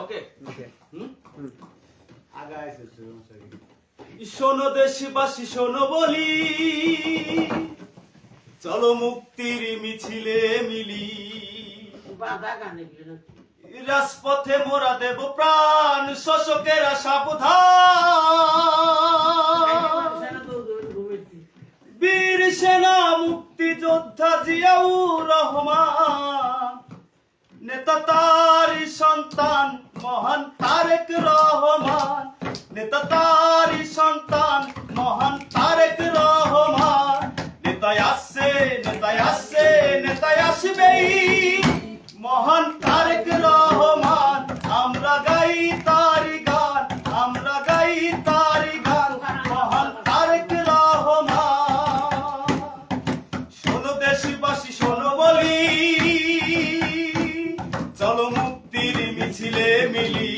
ওকে আগায় শোনো দেশবাসী শোনো বলি, চলো মুক্তির মিছিলে মিলি, রাজপথে মোরা দেব প্রাণ, শোষকেরা সাবধান। বীর সেনা মুক্তিযোদ্ধা জিয়াউর রহমান, নেতা তারই সন্তান মহান তারেক রহমান, নেতা তারই সন্তান মহান তারেক রহমান। নেতায় আসছে নেতায় আসছে নেতায় আসবেই মহান তারেক রহমান। আমরা গাই তারি গান, আমরা গাই তারি গান, মহান তারেক রহমান। শোনো দেশবাসী শোনো বলি, চলো মুক্তির মিছিলে মিলি,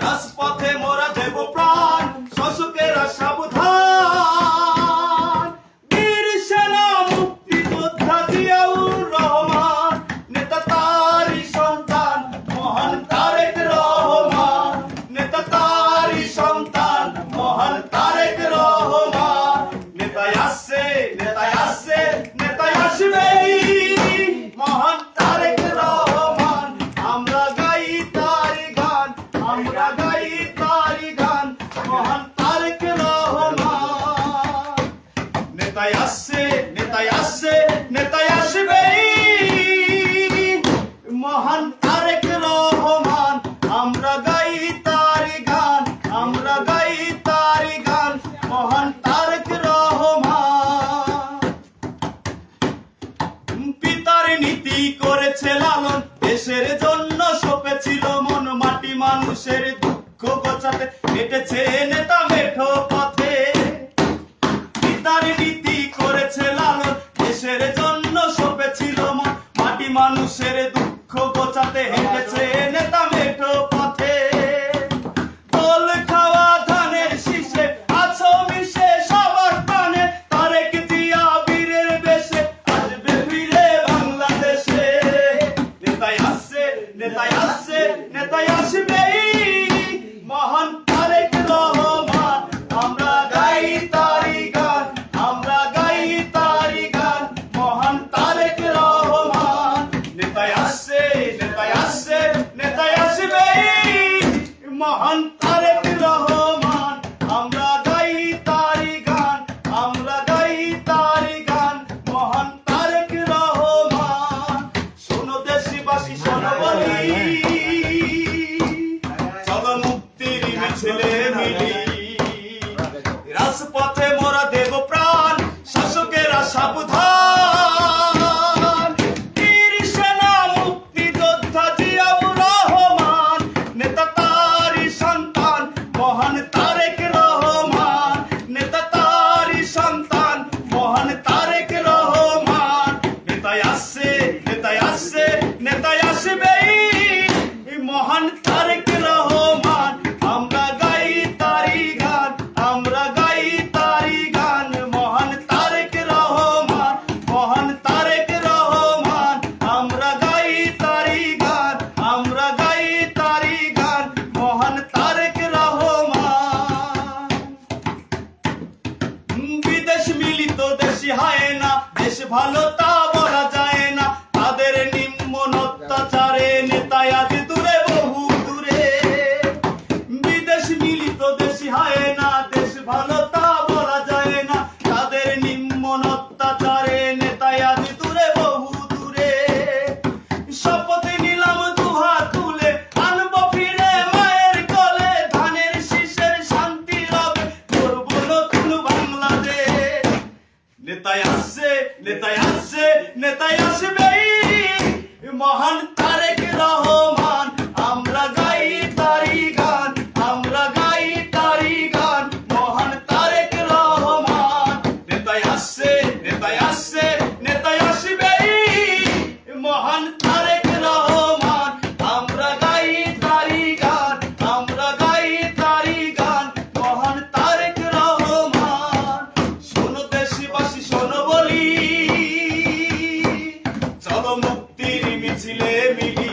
রাজপথে মোরা দেব প্রাণ, শোষকেরা সাবধান। বীর সেনা মুক্তিযোদ্ধা জিয়াউর রহমান, নেতা তারই সন্তান মহান তারেক রহমান, নেতা তারই সন্তান মহান তারেক রহমান। নেতায় আসছে নেতায় আসছে নেতায় আসবেই মহান তারেক রহমান। আমরা গাই তারি গান, আমরা গাই তারি গান, মহান তারেক রহমান। নেতায় আসছে নেতায় আসছে নেতায় আসবেই মহান তারেক রহমান। আমরা গাই তারি গান, আমরা গাই তারি গান, মহান তারেক রহমান। পিতার নীতি করেছে লালন, দেশের জন্য সপেছিল মন, মাটি মানুষের দুঃখ গোছাতে হেঁটেছে নেতা মেঠো পথে। পিতার নীতি করেছে লালন, দেশের জন্য সপেছিল মন, মাটি মানুষের দুঃখ গোছাতে হেঁটেছে নেতা মেঠো পথে। দোল খাওয়া ধানের শীষে আছো মিশে সবার প্রাণে, তারেক জিয়া বীরের বেশে আসবে ফিরে বাংলাদেশে। নেতায় আসছে নেতায় আসছে নেতায় আসবেই মহান তারেক রহমান। আমরা গাই তারি গান, আমরা গাই তারি গান, মহান তারেক রহমান। নেতায় আসছে নেতায় আসছে নেতায় আসবেই মহান তারেক রহমান। আমরা গাই তারি গান, আমরা গাই তারি গান, মহান তারেক রহমান। শোনো দেশবাসী শোনো বলি, চলো মুক্তির মিছিলে মিলি, রাজপথে মোরা দেব প্রাণ, শাসকেরা সাবধান। বীর সেনা মুক্তিযোদ্ধা জিয়াউর রহমান, নেতা তারই সন্তান মহান তারেক রহমান, নেতা তারই সন্তান মহান তারেক রহমান। নেতায় আসছে নেতায় আসছে নেতায় আসবেই মহান তারেক রহমান। আমরা গাই তারি গান, আমরা গাই তারি গান, মহান তারেক রহমান, মহান তারেক রহমান। আমরা গাই তারি গান, আমরা গাই তারি গান, মহান তারেক রহমান। বিদেশ মিলিত দেশি হয় না, দেশ ভালো তা বলা যায় না, তাদের নিম্ন অত্যাচারে নেতায় আজ দূরে বহু দূরে। বিদেশ মিলিত দেশি হয় না, দেশ ভালো তা বলা যায় না, তাদের নিম্ন অত্যাচারে নেতায় আজ দূরে বহু দূরে। শপথ নিলাম দুহাত তুলে, আনবো ফিরে মায়ের কোলে, ধানের শীষের শান্তি রবে করব নতুন বাংলাদেশ। নেতায় আসছে নেতায় আসছে নেতায় আসবেই মহান তারেক রহমান। আমরা গাই তারি গান, আমরা গাই তারি গান, মহান তারেক রহমান। নেতায় আসছে নেতায় আসছে নেতায় আসবেই মহান তারেক রহমান। আমরা গাই তারি গান, আমরা গাই তারি গান, মহান তারেক রহমান। শোনো দেশবাসী শোনো বলি, চলো মুক্তির মিছিলে মিলি,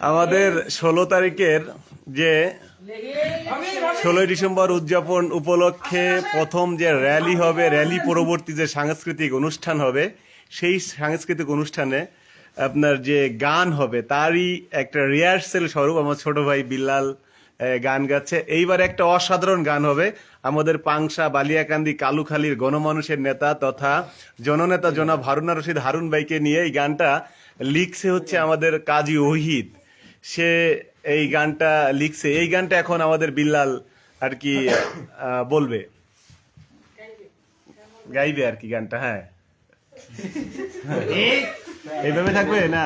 আমাদের 16 তারিখের যে 16 ডিসেম্বর উদযাপন উপলক্ষে প্রথম যে র্যালি হবে, র্যালি পরবর্তী যে সাংস্কৃতিক অনুষ্ঠান হবে, সেই সাংস্কৃতিক অনুষ্ঠানে আপনার যে গান হবে তারই একটা রিহার্সেল স্বরূপ আমার ছোট ভাই বিল্লাল গান গাচ্ছে। এইবার একটা অসাধারণ গান হবে আমাদের পাংশা বালিয়াকান্দি কালুখালীর গণমানুষের নেতা তথা জননেতা জনাব হারুনা রশিদ হারুন ভাইকে নিয়ে এই গানটা লিখছে হচ্ছে আমাদের কাজী ওহিদ। সে এই গানটা লিখছে। এই গানটা এখন আমাদের বিল্লাল আর কি বলবে, গাইবে আর কি গানটা। হ্যাঁ, এইভাবে থাকবে না?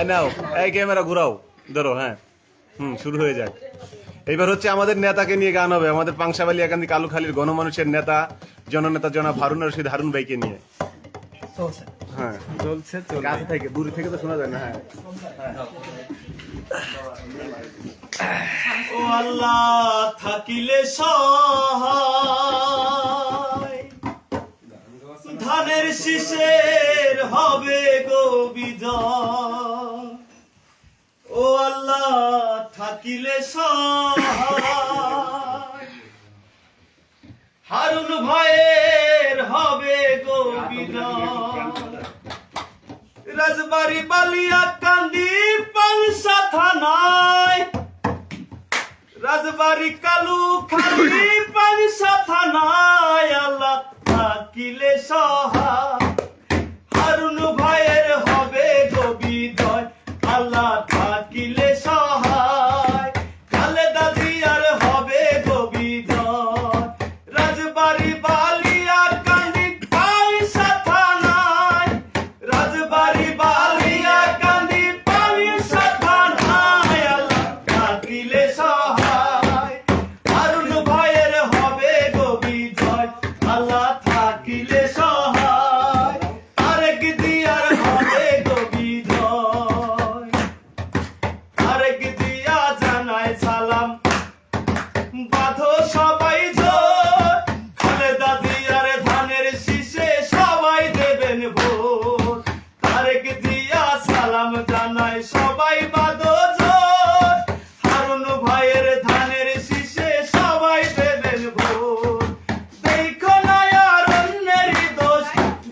নাও, এই ক্যামেরা ঘুরাও, ধরো। হ্যাঁ, শুরু হয়ে যাক। এইবার হচ্ছে আমাদের নেতাকে নিয়ে গান হবে, আমাদের পাংশাবালি একান্দি কালুখালীর গণমানুষের নেতা জননেতা জনাব হারুনা রশিদ হারুন ভাইকে নিয়ে। হ্যাঁ, চলছে। কাছে থেকে, দূরে থেকে তো শোনা যায় না। হ্যাঁ, ও আল্লাহ থাকিলে সহায়, ধানের শীষের হবে গো বিজয়। ও আল্লাহ থাকিলে সহায়, হারুন ভাইয়ের হবে গো বিজয়। রাজবাড়ি বালিয়াকান্দি পাংশা থানায়, রাজবাড়ি কালুখালী পাংশা থানায়, আল্লাহ থাকিলে সহায়, হারুন ভাইয়ের হবে গো বিজয়। আল্লাহ থাকিলে সহায়, খালেদা জিয়ার হবে গো বিজয়। রাজবাড়ি বালিয়াকান্দি পাংশা থানায়, রাজবাড়ি বালিয়াকান্দি পাংশা থানায়, আল্লাহ থাকিলে সহায়, হারুন ভাইয়ের হবে গো বিজয়। আল্লাহ থাকিলে সহায়, তারেক জিয়ার হবে গো বিজয়। তারেক জিয়া জানায় সালাম, বাঁধো সবাই জোর, খালেদা জিয়ার ধানের শীষে সবাই দেবেন ভোট। তারেক জিয়া সালাম জানায়, সবাই বাঁধো জোর, হারুন ভাইয়ের ধানের শীষে সবাই দেবেন ভোট। দেখো না আর অন্যেরই দোষ,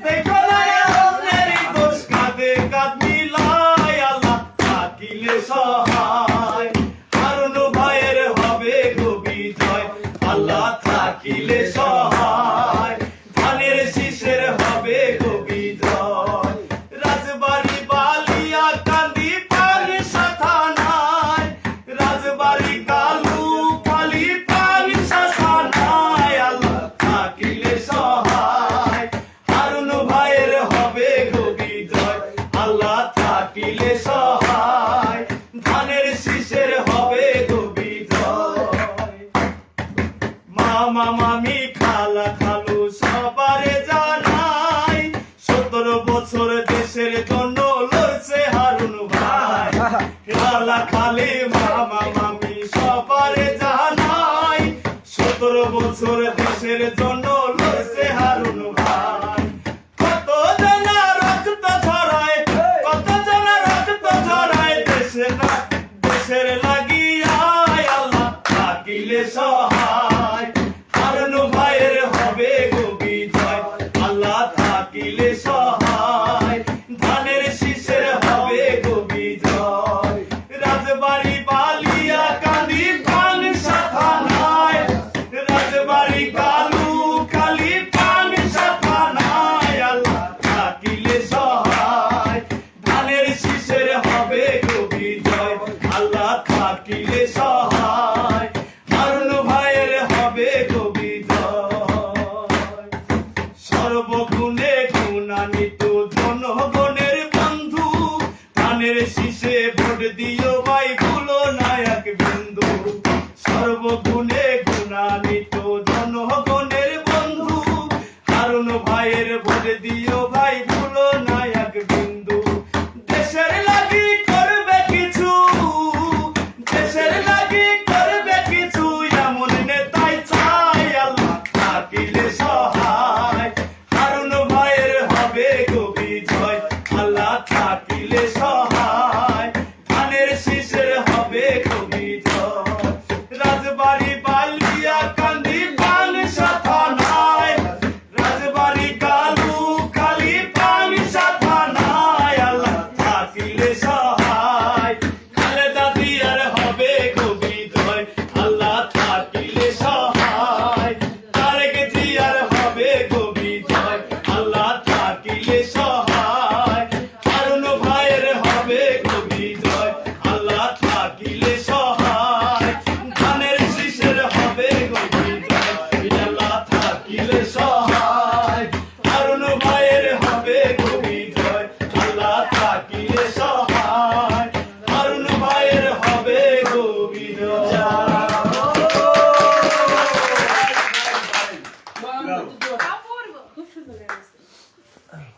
দেখো না আর অন্যেরই দোষ, কাঁধে কাঁধ মিলায়, আল্লাহ থাকিলে সহায়, হারুন ভাইয়ের হবে গো বিজয়। আল্লাহ থাকিলে সহায়, ধানের শীষের হবে গো বিজয়। রাজবাড়ি বালিয়াকান্দি পাংশা থানায়, রাজবাড়ি কালুখালী পাংশা থানায়, আল্লাহ থাকিলে সহায়, হারুন ভাইয়ের হবে গো বিজয়। আল্লাহ থাকিলে সহায়, ধানের শীষের হবে গো বিজয়। মামা মামি খালা খালু সবারে জানাই, 17 বছর দেশের জন্য লড়ছে হারুন ভাই। খালা খালি মামা মামি সবারে জানাই, 17 বছর দেশের জন্য লড়ছে হারুন ভাই। কত জনা রক্ত ঝরায়, কত জনা রক্ত ঝরায়, দেশের লাগিয়া, আল্লাহ থাকিলে সহায়, হারুন ভাইয়ের হবে গো বিজয়। আল্লাহ থাকিলে সহায়, ধানের শীষের হবে গো বিজয়। রাজবাড়ি বালিয়াকান্দি পাংশা থানায়, রাজবাড়ি কালুখালী পাংশা থানায়, আল্লাহ থাকিলে সহায়, ধানের শীষের হবে গো বিজয়। আল্লাহ থাকিলে সহায়, হারুন ভাইয়ের হবে গো বিজয়। সর্বগুণে গুণান্বিত জনগণের বন্ধু, ধানের শীষে ভোট দিও ভাই, ভুলো না এক বিন্দু। সর্বগুণে গুণান্বিত জনগণের বন্ধু, হারুন ভাইয়ের ভোট দিও ভাই, ভুলো না এক বিন্দু। দেশের লাগি করবে কিছু, দেশের লাগি করবে কিছু, এমন নেতাই চাই, আল্লাহ থাকিলে সহায়।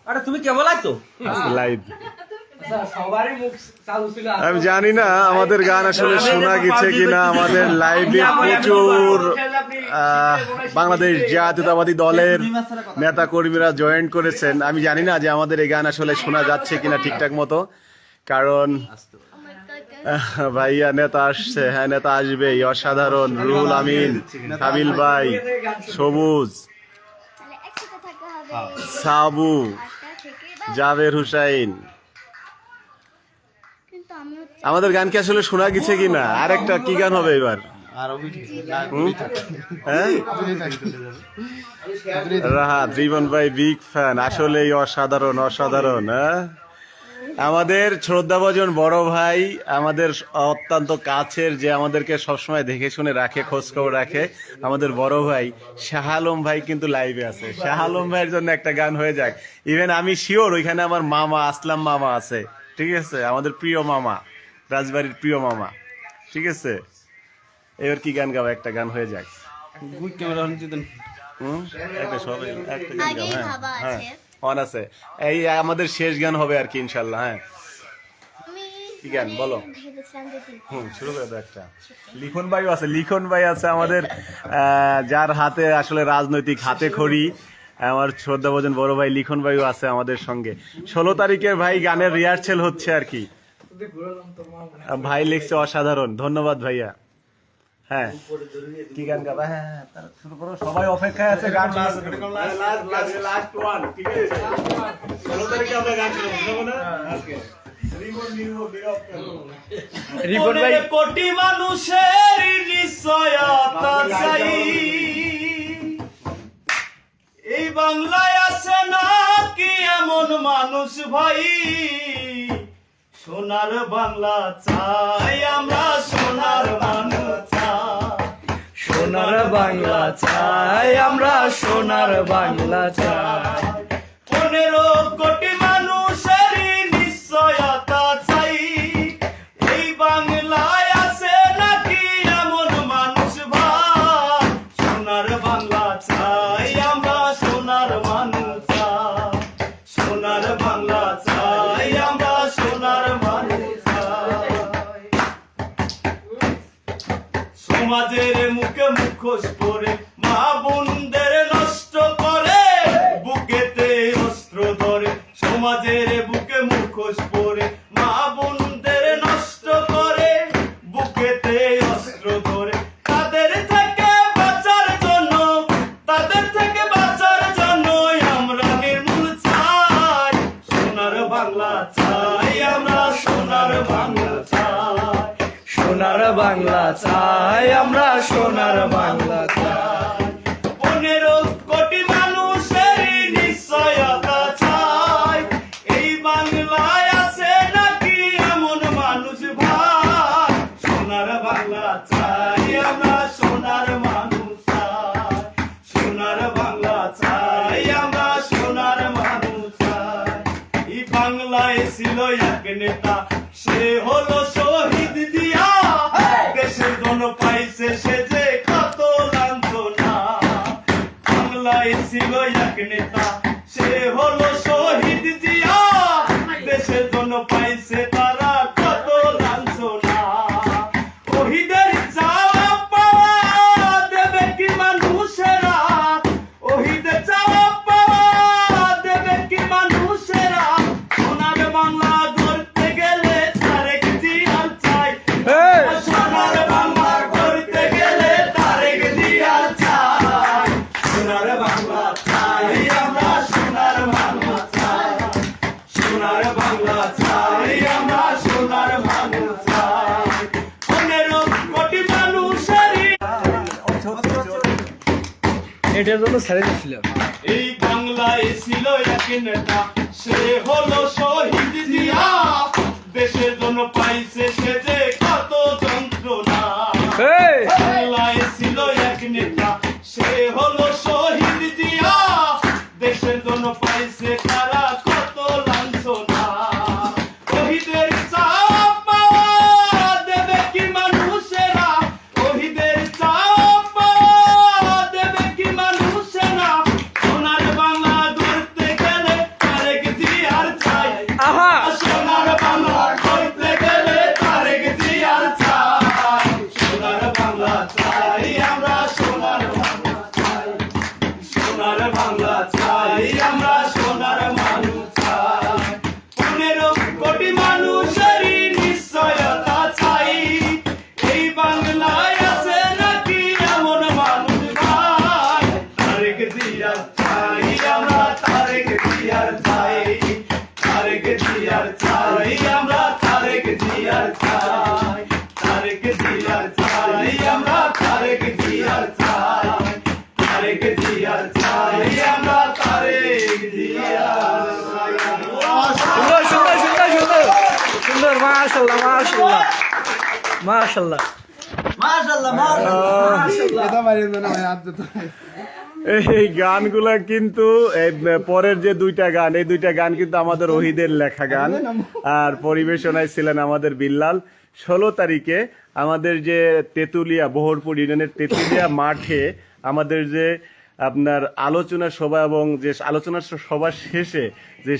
আরে তুমি কেবল আছো লাইভ সবারই মুখ চালু ছিল আমি জানি না আমাদের গান আসলে শোনা গেছে কিনা। আমাদের লাইভে প্রচুর বাংলাদেশ জাতীয়তাবাদী দলের নেতা কর্মীরা জয়েন করেছেন। আমি জানি না যে আমাদের এই গান আসলে শোনা যাচ্ছে কিনা ঠিকঠাক মতো, কারণ ভাইয়া নেতা আসছে। হ্যাঁ, নেতা আসবেই, অসাধারণ। রুহুল আমিন, কাবিল ভাই, সবুজ, সাবু, জাবের হুসাইন। আমাদের গান কি আসলে শোনা গেছে কিনা? আরেকটা কি গান হবে এবার? হ্যাঁ, রাহাত, রিবন ভাই বিগ ফ্যান। আসলেই অসাধারণ অসাধারণ। হ্যাঁ, আমাদের শ্রদ্ধাভাজন বড় ভাই, আমাদের অত্যন্ত কাছের, যে আমাদেরকে সবসময় দেখে শুনে রাখে, খোঁজ খবর রাখে, আমাদের বড় ভাই শাহ আলম ভাই কিন্তু লাইভে আছে। শাহ আলম ভাইয়ের জন্য একটা গান হয়ে যাক। ইভেন আমি শিওর ওইখানে আমার মামা আসলাম মামা আছে, ঠিক আছে, আমাদের প্রিয় মামা, রাজবাড়ির প্রিয় মামা, ঠিক আছে। এবার কি গান গাবো? একটা গান হয়ে যাক। একটা সবাই একটা গান গাও। হ্যাঁ হ্যাঁ, অন আছে। এই আমাদের শেষ গান হবে আর কি, ইনশাল্লাহ। হ্যাঁ, কি গান বলো? শুরু করে দাও একটা। লিখন ভাইও আছে, লিখন ভাই আছে আমাদের, যার হাতে আসলে রাজনৈতিক হাতে খড়ি। আমার শ্রদ্ধাভাজন বড় ভাই লিখন ভাইও আছে আমাদের সঙ্গে। 16 তারিখে ভাই গানের রিহার্সেল হচ্ছে আর কি। ভাই লিখছে অসাধারণ, ধন্যবাদ ভাইয়া। হ্যাঁ, কি গান গাবা? হ্যাঁ হ্যাঁ, তাহলে শুরু করো। সবাই অপেক্ষায় আছে গান শোনার জন্য। লাস্ট ওয়ান, ঠিক আছে। 16 তারিখে আমরা গান শোনাবো না আজকে। রিপোর্ট ভাই, কোটি মানুষের নিশ্চয়তা চাই, এই বাংলায় আছে না কি এমন মানুষ ভাই? সোনার বাংলা চাই আমরা, সোনার মানুষ চাই, সোনার বাংলা চাই আমরা, সোনার বাংলা চাই। 15 কোটি মানুষের নিশ্চয়তা চাই, এই বাংলায় আছে নাকি এমন মানুষ ভাই? সোনার বাংলা চাই আমরা, সোনার মানুষ চাই, সোনার বাংলা চাই আমরা, সোনার মানুষ চাই। সমাজের মুখে মুখোশ পরে মা বোনদের নষ্ট করে, বুকেতে অস্ত্র ধরে। সমাজের বুকে মুখোশ পরে মা বোনদের নষ্ট করে, বুকেতে অস্ত্র ধরে। তাদের থেকে বাঁচার জন্য, তাদের থেকে বাঁচার জন্য আমরা নির্মূল চাই। সোনার বাংলা চাই আমরা, সোনার বাংলা চাই, সোনার বাংলা চাই আমরা, সোনার বাংলা চাই। 15 কোটি মানুষের নিশ্চয়তা চাই, এই বাংলায় আছে নাকি এমন মানুষ ভাই? সোনার বাংলা চাই আমরা, সোনার মানুষ চাই, সোনার বাংলা চাই আমরা, সোনার মানুষ চাই। এই বাংলায় ছিল এক নেতা, সে হলো শহীদ দিয়া, দেশের জন্য পাইছে সে যে কত লাঞ্ছনা। বাংলায় ছিল এক নেতা, সে হলো শহীদ দিয়া, দেশের জন্য পাইছে তারা কত লাঞ্ছনা। শহীদের চাওয়া পাওয়া দেবে কি মানুষেরা? শহীদের চাওয়া পাওয়া দেবে কি মানুষেরা? সোনার বাংলা গড়তে গেলে তারেক জিয়া চাই, সোনার বাংলা গড়তে গেলে তারেক জিয়া চাই। সোনার বাংলা চাই আমরা, সোনার বাংলা চাই, সোনার বাংলা চাই আমরা, সোনার বাংলা চাই। 15 কোটি মানুষের এটার জন্য ছেড়ে দিচ্ছিলাম। এই বাংলায় ছিল এক নেতা, সে হলো শহীদ জিয়া, দেশের জন্য পাইছে সে যে কত যন্ত্রণা। বাংলায় ছিল এক নেতা, সে হলো শহীদ জিয়া, দেশের জন্য পাইছে তারা কত লাঞ্ছনা। শহীদের চাওয়া পাওয়া দেবে কি মানুষেরা? শহীদের চাওয়া পাওয়া দেবে কি মানুষেরা? সোনার বাংলা গড়তে আহা সোনার বাংলা করতে গেলে তারেক জিয়ার চাই সোনার বাংলা চাই আমরা সোনার বাংলা চাই সোনার বাংলা চাই আমরা সোনার মানুষ চাই 15 কোটি মানুষেরই নিশ্চয়তা চাই এই বাংলায় আছে নাকি এমন মানুষ ভাই তারেক জিয়ার চাই আমরা তারেক জিয়ার চাই তারেক জিয়ার চাই আমরা তারেক জিয়ার চাই তারেক জিয়ার চাই আমরা তারেক জিয়ার চাই তারেক জিয়ার চাই আমরা তারেক জিয়ার সুন্দর সুন্দর সুন্দর সুন্দর সুন্দর মাশাআল্লাহ মাশাআল্লাহ মাশাআল্লাহ এই গানগুলা কিন্তু এই পরের যে দুইটা গান এই দুইটা গান কিন্তু আমাদের ওহিদের লেখা গান আর পরিবেশনায় ছিলেন আমাদের বিল্লাল 16 তারিখে আমাদের যে তেতুলিয়া বহরপুর ইউনিয়নের তেতুলিয়া মাঠে আমাদের যে আপনার আলোচনা সভা এবং যে আলোচনা সভা শেষে যে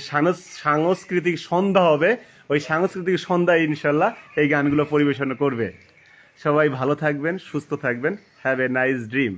সাংস্কৃতিক সন্ধ্যা হবে ওই সাংস্কৃতিক সন্ধ্যায় ইনশাল্লাহ এই গানগুলো পরিবেশন করবে সবাই ভালো থাকবেন সুস্থ থাকবেন হ্যাভ এ নাইস ড্রিম